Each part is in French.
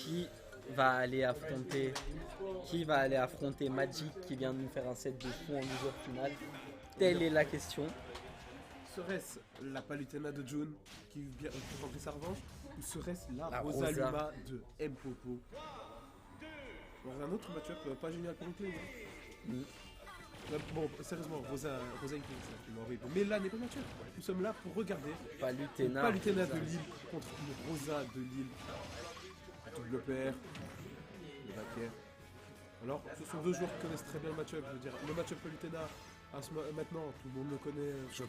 qui va aller affronter Magic qui vient de nous faire un set de fou en loser final. Telle est la question. Serait-ce la Palutena de June qui remplit sa revanche ou serait-ce la La Rosa Rosa. Luma de Mpopo? Alors un autre match-up pas génial pour Clé. Bon, sérieusement, Rosa Inc, c'est absolument horrible. Mais là n'est pas le match-up. Nous sommes là pour regarder Palutena de Lille contre une Rosa de Lille. Double paire, le backer. Alors, ce sont deux joueurs qui connaissent très bien le match-up. Je veux dire, le match-up Palutena, maintenant, tout le monde le connaît. Je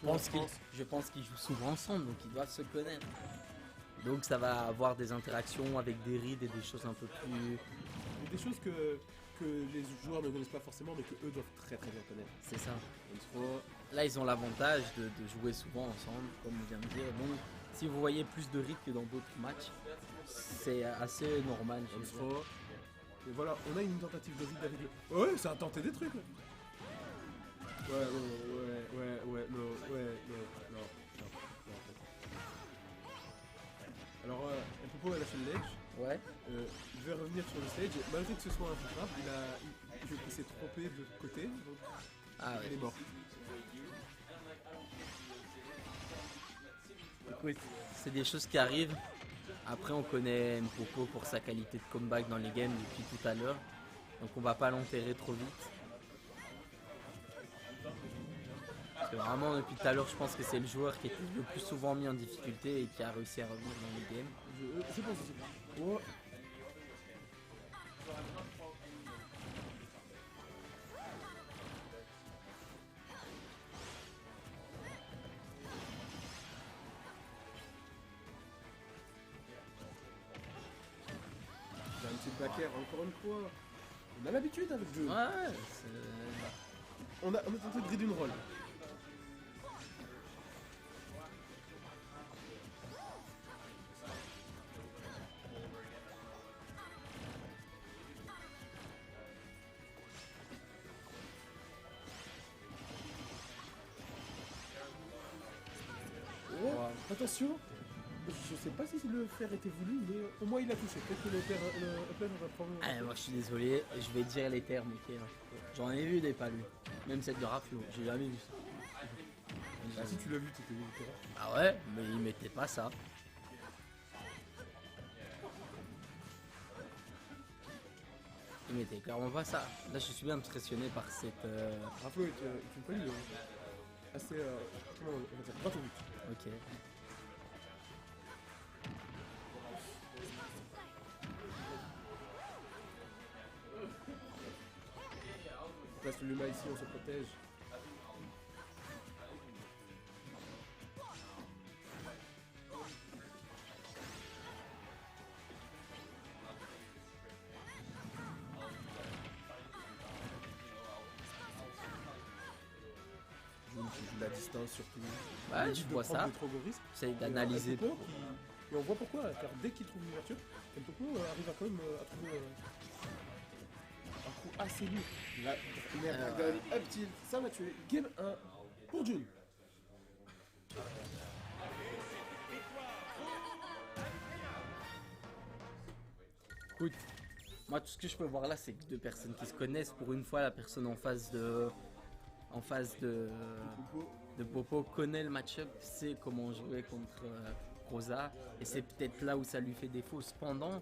pense qu'ils jouent souvent ensemble, donc ils doivent se connaître. Donc ça va avoir des interactions avec des rides et des choses un peu plus... Des choses que les joueurs ne connaissent pas forcément, mais que eux doivent très très bien connaître. C'est ça. Donc, Là, ils ont l'avantage de jouer souvent ensemble, comme on vient de dire. Donc, si vous voyez plus de rides que dans d'autres matchs, c'est assez normal. Et voilà, on a une tentative de vide avec le... Ouais, ça a tenté des trucs là. Non. Alors, Mpopo elle a fait le ledge. Ouais. Il veut revenir sur le stage, et malgré que ce soit un frappe, il s'est trompé de côté, donc il est mort. Écoute, c'est des choses qui arrivent. Après, on connaît Mpopo pour sa qualité de comeback dans les games depuis tout à l'heure. Donc on va pas l'enterrer trop vite. Parce que vraiment, depuis tout à l'heure, je pense que c'est le joueur qui est le plus souvent mis en difficulté et qui a réussi à revenir dans les games. Je pense aussi. Oh. J'ai un petit backer, encore une fois. On a l'habitude avec le jeu. Ouais, On a tenté de read une roll. Attention, je sais pas si le fer était voulu, mais au moins il a touché. Peut-être que le fer va prendre. moi je suis désolé, je vais dire les termes, ok. J'en ai vu des palus. Même celle de Rafio, j'ai jamais vu ça. Ah, si tu l'as vu, t'étais vu. Ah ouais, mais il mettait pas ça. Il mettait clairement pas ça. Là je suis bien impressionné par cette... Rafio est une palue assez... comment on va dire, droit au but. Ok. On place le Luma ici, on se protège. Joue la distance surtout. Ouais, je vois ça. J'essaye d'analyser. Et on voit pourquoi, car dès qu'il trouve une ouverture, Mpopo arrive à quand même à trouver un coup assez lourd. La Dragon up tilt, ça va tuer. Game 1 pour June. Écoute, moi tout ce que je peux voir là c'est que deux personnes qui se connaissent. Pour une fois la personne en face de Popo connaît le match-up, sait comment jouer contre Rosa, et c'est peut-être là où ça lui fait défaut. Cependant,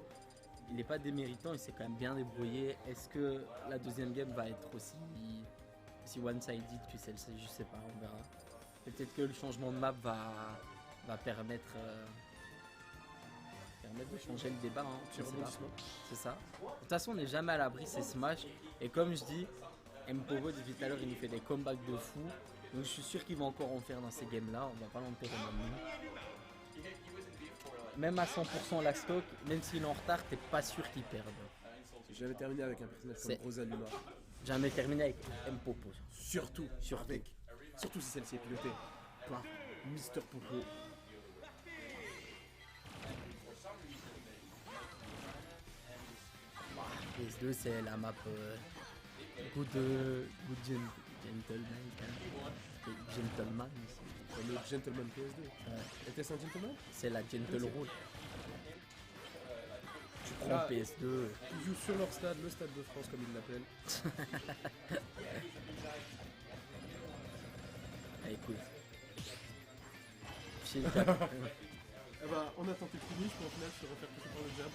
il n'est pas déméritant, il s'est quand même bien débrouillé. Est-ce que la deuxième game va être aussi one-sided que celle-ci? Je sais pas, on verra. Et peut-être que le changement de map va permettre de changer le débat, hein, je sais pas. C'est ça. De toute façon, on n'est jamais à l'abri, c'est Smash. Et comme je dis, Mpopo depuis tout à l'heure, il nous fait des comebacks de fou. Donc je suis sûr qu'il va encore en faire dans ces games-là. On va pas l'enterrer maintenant. Même à 100% la stock, même s'il est en retard, t'es pas sûr qu'il perde. J'avais terminé avec un personnage comme Rosa Luma. Jamais terminé avec Mpopo. Surtout si celle-ci est pilotée par Mister Popo. PS2 c'est la map Good Gentleman. Le Gentleman PS2. Était-ce un Gentleman? C'est la Gentle Rule. Tu prend Là, PS2. ils jouent sur leur stade, le stade de France comme ils l'appellent. Ah, écoute. Chez le cap- Eh bah, on a tenté le finish, mais au final, se refaire pousser par le jab.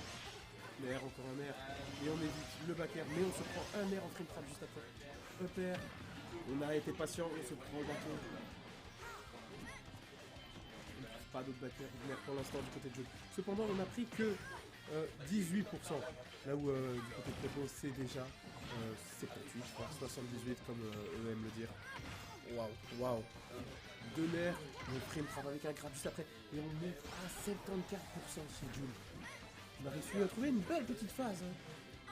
L'air, encore un air. Et on évite le back air, mais on se prend un air en frame trap juste après. Up air. On a été patient, on se prend le bateau. Pas d'autres back air pour l'instant du côté de jeu. Cependant, on a pris que 18%. Là où du côté de Prepo, c'est déjà 78, voire 78 comme eux aiment le dire. Waouh, waouh. De l'air, on frame trap avec un grab juste après. Et on monte à 74% chez Jules. On a réussi à trouver une belle petite phase. Hein.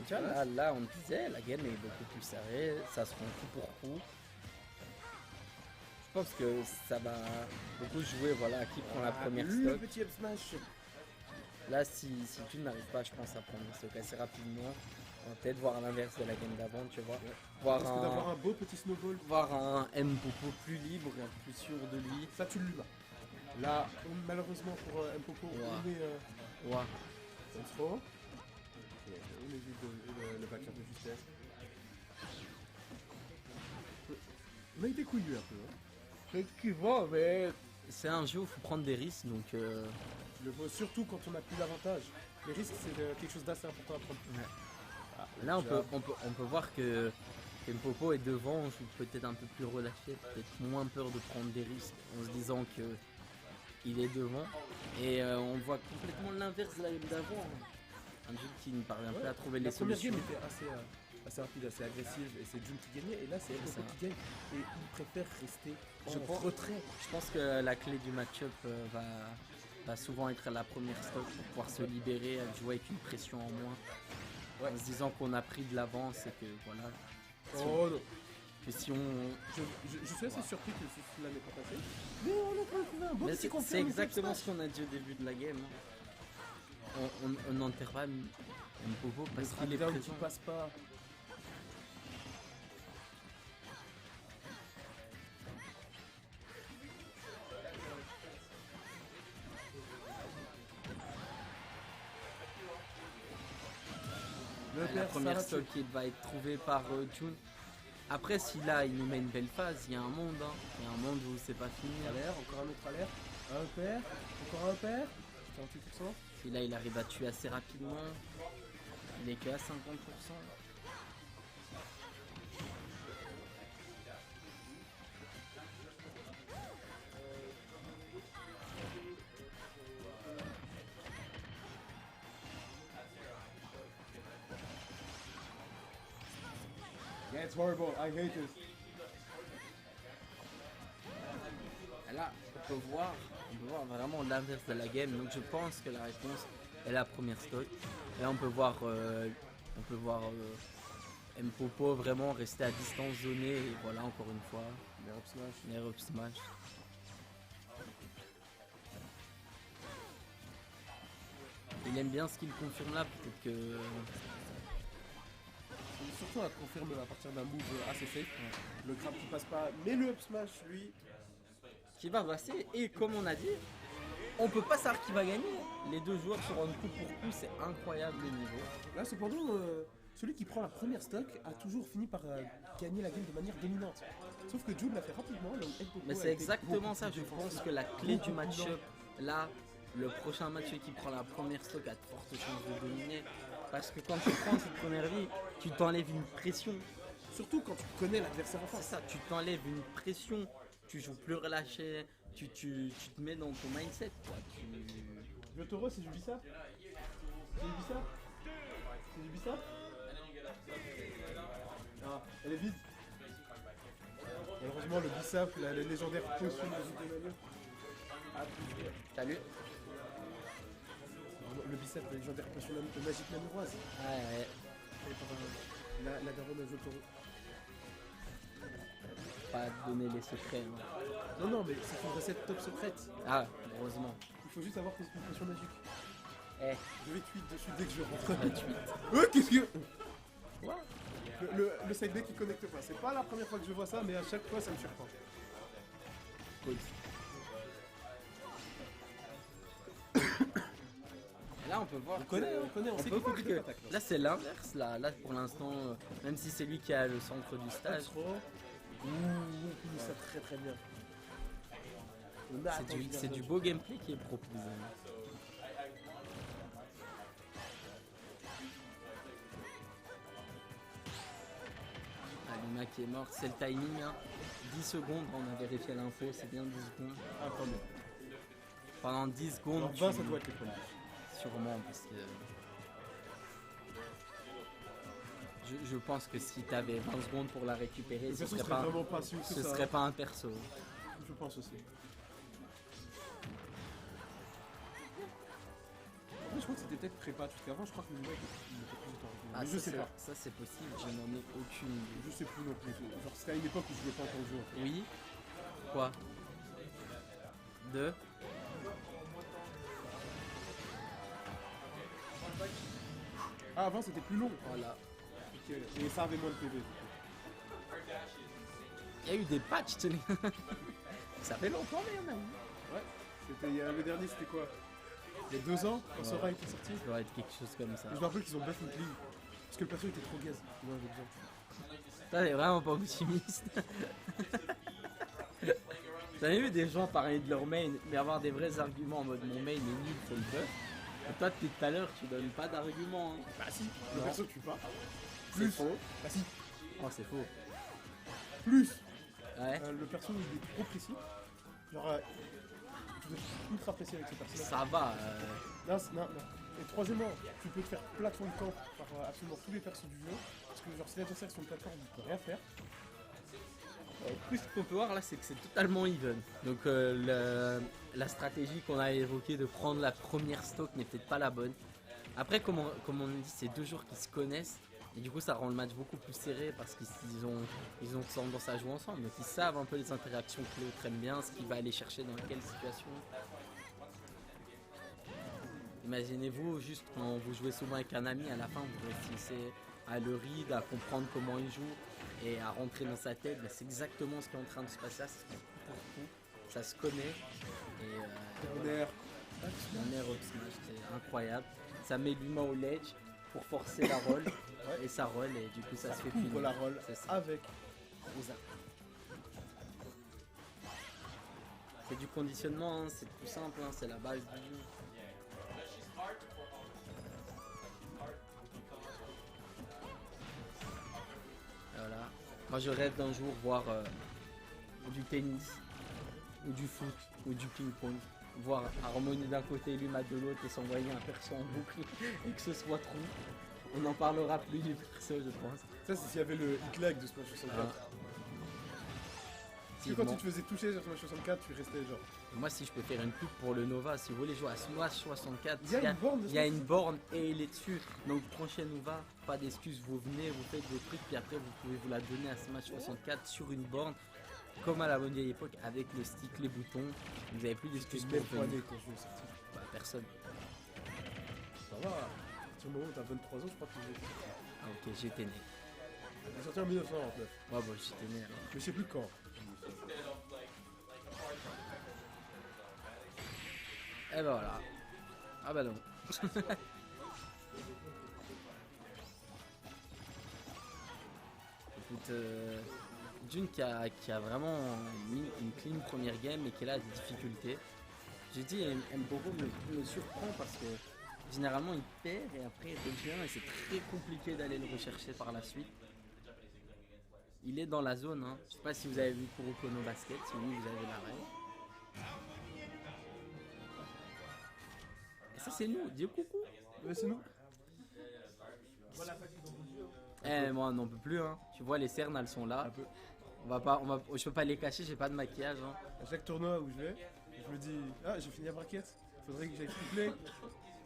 Déjà, là, on disait, la game est beaucoup plus serrée, ça se rend coup pour coup. Je pense que ça va beaucoup jouer, voilà, à qui prend la première le stock. petit up smash. Là, si tu n'arrives pas, je pense, à prendre une stock assez rapidement, on va peut-être voir l'inverse de la game d'avant, tu vois. Voir Parce que d'avoir un beau petit snowball, voir un M-Popo plus libre, plus sûr de lui. ça tu l'as. Là, malheureusement pour Mpopo, on est Ouais. on se rend. On évite le backer de justesse. On a été couillu un peu. Hein. Effectivement, mais c'est un jeu où il faut prendre des risques, donc Surtout quand on n'a plus l'avantage. Les risques, c'est quelque chose d'assez important à prendre. ouais. Ah, Là, on jab. peut voir que Mpopo est devant, joue peut-être un peu plus relâché, peut-être moins peur de prendre des risques en se disant que il est devant. Et on voit complètement l'inverse de la game d'avant. Un jeu qui ne parvient plus à trouver les La première solutions. game était assez rapide, assez agressive, et c'est Jun qui gagnait, et là c'est C'est Mpopo ça. qui gagne, et il préfère rester Je en pense- retrait. Je pense que la clé du match-up va souvent être la première stock pour pouvoir se libérer, jouer avec une pression en moins. Ouais. En se disant qu'on a pris de l'avance et que voilà. Si Oh non. Que si on. Je suis assez surpris que cela n'ait pas passé. Mais on a quand même trouvé un beau Mais petit c'est confirme, c'est mais exactement smash. ce qu'on a dit au début de la game. Hein. On n'enterre pas Mpopo Le parce qu'il est crackdown qui présent. passe pas. Le La père, première ça va stock qui va être trouvée par Jun. Après, si là il nous met une belle phase, il y a un monde. Hein. Il y a un monde où c'est pas fini. à l'air, encore un autre à l'air. Un père, encore un père. 48%. Si là il arrive à tuer assez rapidement, il est que à 50%. Yeah, it's horrible, I hate it. Et là, on peut voir vraiment l'inverse de la game. Donc je pense que la réponse est la première stock. Et là on peut voir Mpopo vraiment rester à distance zonée. Et voilà, encore une fois, Les up smash. l'air up smash. Il aime bien ce qu'il confirme là, peut-être que. Surtout à confirmer à partir d'un move assez safe. Le grab qui passe pas, mais le up smash, lui. Qui va passer, et comme on a dit, on peut pas savoir qui va gagner. Les deux joueurs se rendent coup pour coup, c'est incroyable le niveau. Là, cependant, celui qui prend la première stock a toujours fini par gagner la game de manière dominante. Sauf que Jude l'a fait rapidement, là où Mpopo Mais a c'est été exactement beaucoup ça, plus je pense défensif. que la clé du Beaucoup plus match-up, là, le prochain match celui qui prend la première stock a de fortes chances de dominer. Parce que quand tu prends cette première vie, tu t'enlèves une pression. Surtout quand tu connais l'adversaire en C'est face. ça, tu t'enlèves une pression, tu joues plus relâché, tu te mets dans ton mindset. Quoi. Le taureau, c'est du bissap. C'est du bissap. C'est du bissap. Ah, elle est vide. Malheureusement, le bissap, la légendaire potion magique de Manu. Ah, putain. Salut. Le bissap, la légendaire potion magique namuroise. Ouais. Et par la daronne de taureau. Pas donner les secrets. Hein. Non, mais c'est une recette top secrète. Ah, heureusement. Il faut juste avoir une potion magique. Eh, Je vais tweet dessus dès que je rentre. 28. Qu'est-ce que. Quoi? Le side deck qui connecte pas. C'est pas la première fois que je vois ça, mais à chaque fois ça me surprend. Colts. Là, on peut voir. On connaît, on peut sait qu'il faut voir qu'il que attaque. là, c'est l'inverse. Là, pour l'instant, même si c'est lui qui a le centre du stage, Ouh, ça très très bien. c'est du beau gameplay qui est proposé. Ah, Luna qui est morte, c'est le timing. Hein. 10 secondes, on a vérifié l'info, c'est bien 10 secondes. Ah, pardon. Pendant 10 secondes, Alors 20, ça doit être les premiers. sûrement, parce que je pense que si tu avais 20 secondes pour la récupérer, ce serait pas, vraiment pas sûr que ce ça. serait pas un perso. Je pense aussi. En fait, je crois que c'était peut-être prépa, parce qu'avant, je crois que le mec il mettait plus de temps. Ah, Mais je sais pas. Ça c'est possible, je n'en ai aucune idée. Je sais plus non plus. Genre, c'était à une époque où je jouais pas encore au jeu. Oui. Quoi? De Ah, avant, c'était plus long. Voilà. Ok. Et ça avait moins de PV. Il y a eu des patchs, tu sais. Ça fait longtemps, mais il y en a eu. Ouais. Le dernier, c'était quoi? Il y a 2 ans, quand Sora était sorti. Ça doit être quelque chose comme ça. Et je me rappelle qu'ils ont buff une clean. Parce que le perso était trop gaze. Ouais, avec ça. Ça, c'est vraiment pas optimiste. J'avais vu des gens parler de leur main, mais avoir des vrais arguments en mode mon main est nul, faut le buff. Et toi, depuis tout à l'heure, tu donnes pas d'arguments. Hein. Bah si, le Non. perso tue pas. C'est faux. Bah si. Oh, c'est faux. Plus. Ouais. Le perso il est trop précis. Genre, tu dois être ultra précis avec ce perso. Ça va. Non. Et troisièmement, tu peux te faire plateforme camp par absolument tous les persos du jeu. Parce que genre si l'adversaire sur une plateforme, il peut rien faire. Plus ce qu'on peut voir là, c'est que c'est totalement even. Donc la stratégie qu'on a évoquée de prendre la première stock n'est peut-être pas la bonne. Après, comme on dit, c'est 2 joueurs qui se connaissent. Et du coup, ça rend le match beaucoup plus serré parce qu'ils ont tendance à jouer ensemble. Donc ils savent un peu les interactions que l'autre aime bien, ce qu'il va aller chercher dans quelle situation. Imaginez-vous, juste quand vous jouez souvent avec un ami, à la fin vous réussissez à le read, à comprendre comment il joue et à rentrer dans sa tête. Bah, c'est exactement ce qui est en train de se passer là, c'est coup pour coup. Ça se connaît. Et Corner. mon air up smash, c'est incroyable. Ça met l'humain au ledge pour forcer la roll. Et ça roll et du coup ça se fait Couvre finir. la roll C'est ça. avec Rosa. C'est du conditionnement, hein, c'est tout simple, hein, c'est la base du jeu. Voilà. Moi je rêve d'un jour voir du tennis, ou du foot, ou du ping-pong. Voir Harmony d'un côté et Luma de l'autre et s'envoyer un perso en boucle et que ce soit trop. On n'en parlera plus du perso, je pense. Ça, c'est s'il y avait le hit lag de Smash 64. Ah. Parce que quand tu te faisais toucher sur Smash 64, tu restais genre. Moi, si je peux faire une pub pour le Nova, si vous voulez jouer à Smash 64, Il y a une borne de il y a Smash une borne et il est dessus. Donc, prochaine Nova, pas d'excuses, vous venez, vous faites vos trucs, puis après, vous pouvez vous la donner à Smash 64 sur une borne, comme à la bonne vieille époque, avec le stick, les boutons. Vous n'avez plus d'excuses pour même venir. poigné quand je jeu est sorti. Bah, personne. Ça va. Sur le moment où t'as 23 ans, je crois que tu joues. Ah, ok, j'étais né. Il est sorti en 1999. Ouais, bon, j'étais né. Alors. Mais je sais plus quand. Et ben voilà. Ah bah non. Écoute, Jun qui a vraiment mis une clean première game et qui est là à des difficultés. J'ai dit, Mboro me surprend parce que généralement il perd et après il revient et c'est très compliqué d'aller le rechercher par la suite. Il est dans la zone, hein. Je sais pas si vous avez vu Kuroko no Basket, si oui vous avez l'arrêt. Et ça c'est nous, dis coucou. Mais c'est nous. Eh moi on n'en peut plus hein. Tu vois les cernes elles sont là. Un peu. Je peux pas les cacher, j'ai pas de maquillage hein. À chaque tournoi où je vais, je me dis, ah j'ai fini la braquette, faudrait que j'aille tripler.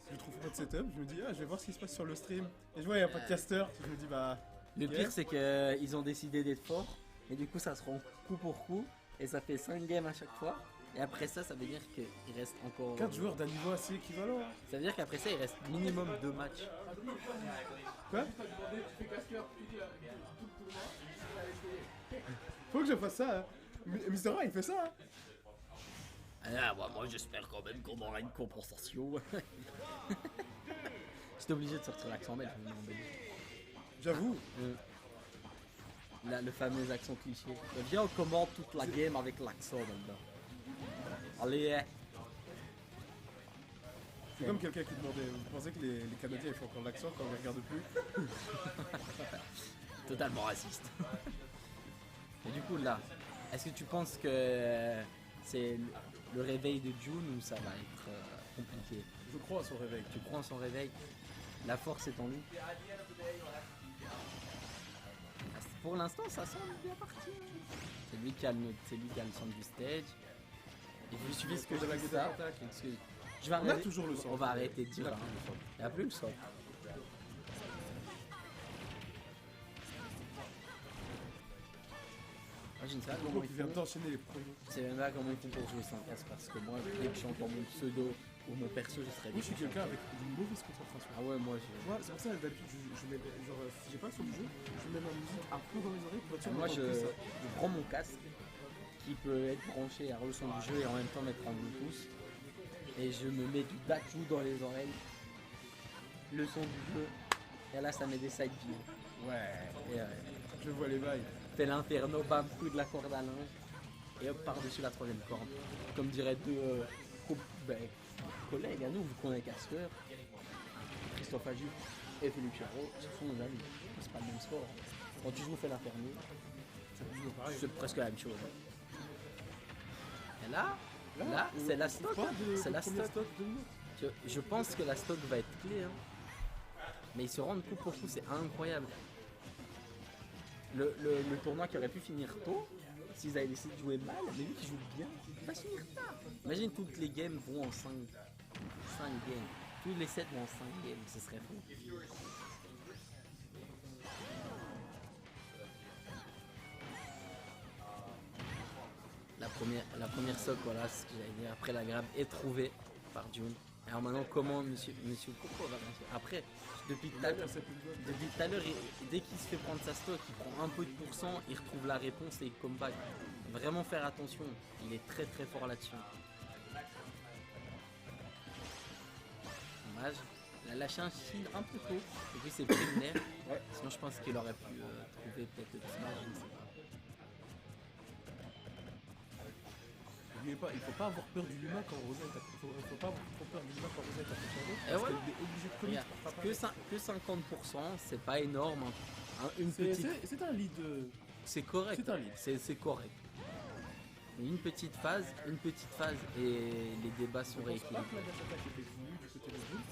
Je trouve pas de setup, je me dis, ah je vais voir ce qui se passe sur le stream. Et je vois il y a un podcaster, je me dis bah. Le ok. pire c'est qu'ils ont décidé d'être forts et du coup ça se rend coup pour coup et ça fait 5 games à chaque fois. Et après ça, ça veut dire qu'il reste encore... 4 joueurs d'un niveau assez équivalent. Hein. Ça veut dire qu'après ça, il reste minimum 2 matchs. Quoi? Faut que je fasse ça. Hein. Mister A, il fait ça. Hein. Ah, bah, moi j'espère quand même qu'on aura une compensation. J'étais obligé de sortir l'accent belge. J'avoue. Le fameux accent cliché. Viens, on commente toute la game avec l'accent maintenant. Allez, C'est comme quelqu'un qui demandait, vous pensez que les Canadiens ils font encore l'accent quand on les regarde plus? totalement raciste. Et du coup là, est-ce que tu penses que c'est le réveil de June ou ça va être compliqué? Je crois à son réveil. Tu crois en son réveil? La force est en lui. Pour l'instant, ça semble bien parti. C'est lui qui a le centre du stage. Et il suffit ce que je dis ça. Je vais On a arrêter- toujours le centre. On va arrêter de dire. On a hein. plus le centre. Il n'y a plus le centre. Moi, je ne sais pas comment Donc ils il vient font. d'enchaîner les premiers. C'est même pas comment ils font pour jouer sans casque parce que moi, dès que j'entends mon pseudo ou mon perso, je serais Moi je suis déconcentré. quelqu'un avec une mauvaise concentration. Ah ouais, moi, Moi, c'est pour ça d'habitude je mets, genre si j'ai pas sur le jeu, je mets ma musique à fond dans les oreilles pour être sûr moi d'entendre que ça. je prends mon casque qui peut être branché à le son du jeu et en même temps mettre en Bluetooth. Et je me mets du Dajou dans les oreilles, le son du jeu, et là ça met des side views. Ouais, Et je vois les bails. fait l'inferno, bam, coup de la corde à linge, et hop, par-dessus la troisième corde. Comme dirait deux collègues à nous, vu qu'on est casqueurs, Christophe Aju et Philippe Charot, ce sont nos amis. C'est pas le même sport. Quand tu joues fait l'inferno, C'est toujours pareil. c'est presque la même chose. Et là, c'est la stock. C'est la stock. de minutes. Je pense que la stock va être clé. Hein. Mais ils se rendent coup pour coup, c'est incroyable. Le tournoi qui aurait pu finir tôt, s'ils avaient laissé de jouer mal, mais lui qui joue bien, il va finir tard. Imagine toutes les games vont en 5 games. Tous les 7 vont en 5 games, ce serait fou. La première stock, voilà ce que j'allais dire, après la grab est trouvée par June. Alors maintenant, comment monsieur Coco va réagir? Après, depuis tout à l'heure, dès qu'il se fait prendre sa stock, il prend un peu de pourcent, il retrouve la réponse et il comeback. Vraiment faire attention, il est très très fort là-dessus. Dommage, il a lâché un shield un peu tôt, et puis c'est préliminaire. Ouais. Sinon je pense qu'il aurait pu trouver peut-être le petit match, je ne sais pas. N'oubliez pas, il faut pas avoir peur du Luma quand Rosa est à côté. Il faut pas avoir trop peur du Luma quand Rosa est à côté de Et parce voilà. qu'elle est obligée de commit. Regarde, que 50%, c'est pas énorme. Hein. Une petite, C'est un lead. c'est correct. C'est un lead. C'est correct. Une petite phase et les débats sont Je pense pas rééquilibrés. que la dash attack était voulue du côté de Jules.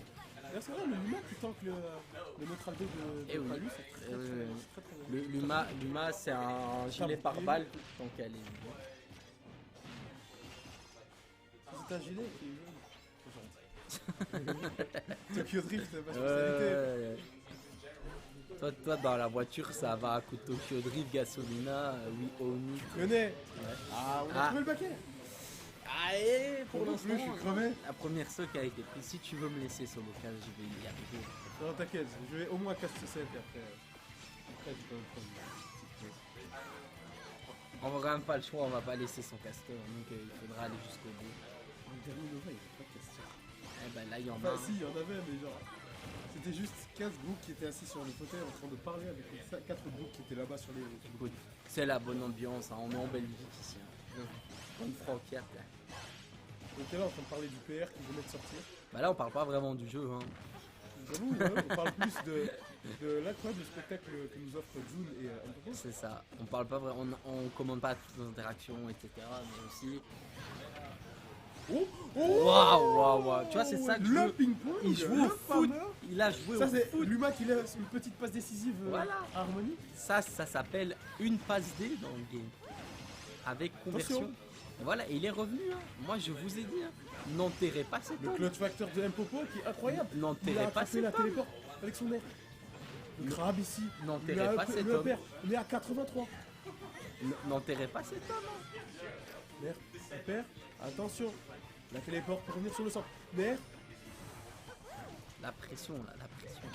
D'ailleurs, c'est vrai, le Luma qui tank le neutral B Eh de oui. Palus, c'est très, très bien. Luma, c'est un gilet par balle tant qu'elle est. C'est un gilet qui est jaune. Tokyo Drift, c'est ma spécialité. Toi, dans la voiture, ça va à coup de Tokyo Drift, Gasolina, oui, Oni. Tu connais. Ah, on a Ah. trouvé le baquet. Allez, pour Moi non l'instant, plus, je suis crevé. la première stock a été prise. Si tu veux me laisser sur le cas, je vais y arriver. Non, t'inquiète, je vais au moins casser 7 et après tu peux me prendre. On va quand même pas le choix, on va pas laisser son casteur, donc il faudra aller jusqu'au bout. Le dernier Nova, il n'y avait pas de question. Eh ben là, il y en a Enfin, un. si, il y en avait, mais genre. C'était juste 15 boucs qui étaient assis sur le fauteuil en train de parler avec les 4 boucs qui étaient là-bas sur les. Écoute, c'est la bonne ambiance, hein. On est en Belgique ici. Hein. Bonne franquette là. Donc là en train de parler du PR qui venait de sortir. Bah là, on parle pas vraiment du jeu. Hein. J'avoue, on parle plus de l'incroyable spectacle que nous offre June et Unpopo. C'est ça. On parle pas vraiment, on commande pas toutes les interactions, etc. Mais aussi. Oh, Waouh. Tu vois, c'est ça que je le veux. ping-pong. Il joue le au foot. fameux. Il a joué Ça au c'est foot. Luma qui laisse une petite passe décisive Voilà. à Harmony. Ça s'appelle une passe D dans le game. Avec conversion. Attention. Et voilà, et il est revenu. Hein. Moi, je vous ai dit, hein. N'enterrez pas cet Le homme. clutch factor de Mpopo qui est incroyable. Il a N'enterrez pas attrapé cet la homme. téléport avec son air. Le crabe ici. N'enterrez pas cet le homme. père, on est à 83. N'enterrez pas cet homme. Hein. Mère, le père, attention. La téléport pour revenir sur le centre. Mère, La pression, là, la pression.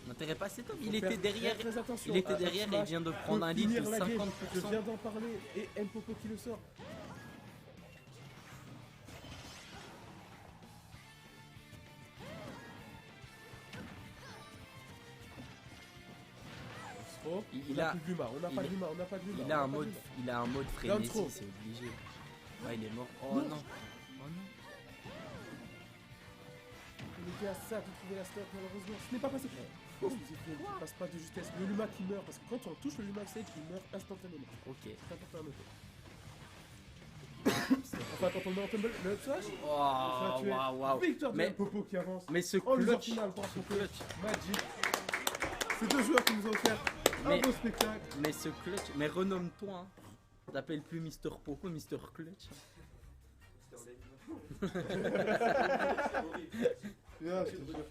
N'enterrez pas cet homme. faut Il était faire derrière. très attention. Il était à derrière et il Smash vient de peut prendre un lead de finir la game. Je 50%. viens d'en parler et Mpopo qui le sort. Oh, Il on a a- plus de Luma, on n'a pas de Luma, on n'a pas de Luma. Il a on un n'a pas de mode, Luma. il a un mode Down frénésie, throw. c'est obligé. Ouais, il est mort. Oh Non. non. Oh non. On était à ça de trouver la stop, malheureusement. Ce n'est pas passé. Oh, il passe pas de justesse. Le Luma qui meurt, parce que quand on touche le Luma Sage, il meurt instantanément. Ok. C'est important à noter. Enfin, quand on met en tumble, le slash. Oh, waouh, waouh. Victoire de Mais- Popo qui avance. Mais ce En loser clutch, final pour ce affronter clutch, Magic. Ces deux joueurs qui nous ont offert un Mais- beau spectacle. mais ce clutch, mais renomme-toi. Hein. T'appelles plus Mister Poco, Mister Clutch. Yeah, je te jure.